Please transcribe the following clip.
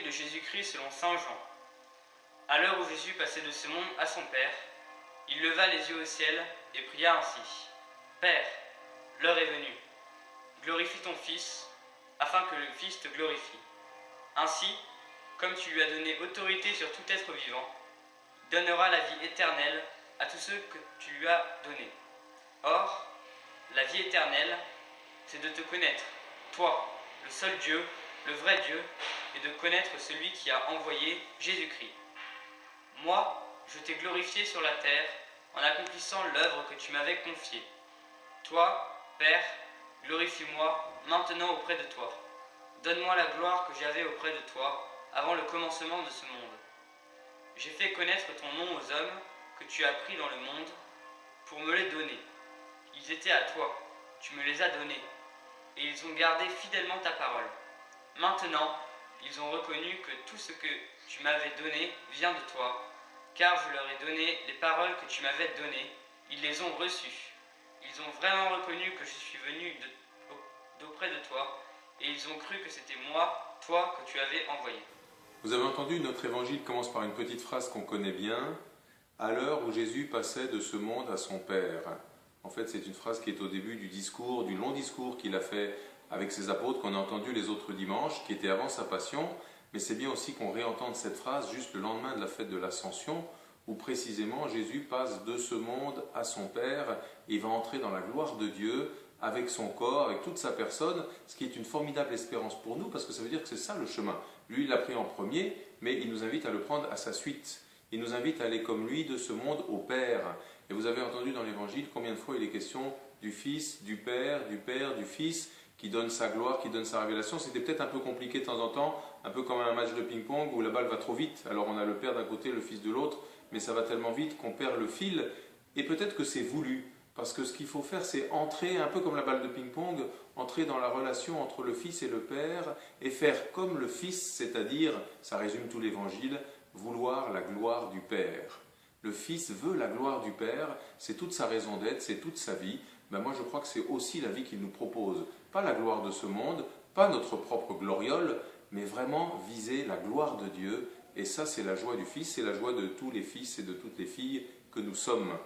de Jésus-Christ selon saint Jean. À l'heure où Jésus passait de ce monde à son Père, il leva les yeux au ciel et pria ainsi. Père, l'heure est venue. Glorifie ton Fils, afin que le Fils te glorifie. Ainsi, comme tu lui as donné autorité sur tout être vivant, il donnera la vie éternelle à tous ceux que tu lui as donnés. Or, la vie éternelle, c'est de te connaître, toi, le seul Dieu, le vrai Dieu, et de connaître celui qui a envoyé Jésus-Christ. Moi, je t'ai glorifié sur la terre en accomplissant l'œuvre que tu m'avais confiée. Toi, Père, glorifie-moi maintenant auprès de toi. Donne-moi la gloire que j'avais auprès de toi avant le commencement de ce monde. J'ai fait connaître ton nom aux hommes que tu as pris dans le monde pour me les donner. Ils étaient à toi, tu me les as donnés, et ils ont gardé fidèlement ta parole. Maintenant, ils ont reconnu que tout ce que tu m'avais donné vient de toi, car je leur ai donné les paroles que tu m'avais données, ils les ont reçues. Ils ont vraiment reconnu que je suis venu d'auprès de toi, et ils ont cru que c'était moi, toi, que tu avais envoyé. Vous avez entendu, notre évangile commence par une petite phrase qu'on connaît bien, à l'heure où Jésus passait de ce monde à son Père. En fait, c'est une phrase qui est au début du discours, du long discours qu'il a fait avec ses apôtres, qu'on a entendu les autres dimanches, qui était avant sa passion, mais c'est bien aussi qu'on réentende cette phrase juste le lendemain de la fête de l'Ascension, où précisément Jésus passe de ce monde à son Père, et va entrer dans la gloire de Dieu, avec son corps, avec toute sa personne, ce qui est une formidable espérance pour nous, parce que ça veut dire que c'est ça le chemin. Lui, il l'a pris en premier, mais il nous invite à le prendre à sa suite. Il nous invite à aller comme lui de ce monde au Père. Et vous avez entendu dans l'Évangile combien de fois il est question du Fils, du Père, du Fils, qui donne sa gloire, qui donne sa révélation. C'était peut-être un peu compliqué de temps en temps, un peu comme un match de ping-pong où la balle va trop vite. Alors on a le Père d'un côté, le Fils de l'autre, mais ça va tellement vite qu'on perd le fil. Et peut-être que c'est voulu, parce que ce qu'il faut faire, c'est entrer, un peu comme la balle de ping-pong, entrer dans la relation entre le Fils et le Père, et faire comme le Fils, c'est-à-dire, ça résume tout l'Évangile, vouloir la gloire du Père. Le Fils veut la gloire du Père, c'est toute sa raison d'être, c'est toute sa vie. Ben moi je crois que c'est aussi la vie qu'il nous propose. Pas la gloire de ce monde, pas notre propre gloriole, mais vraiment viser la gloire de Dieu. Et ça c'est la joie du Fils, c'est la joie de tous les fils et de toutes les filles que nous sommes.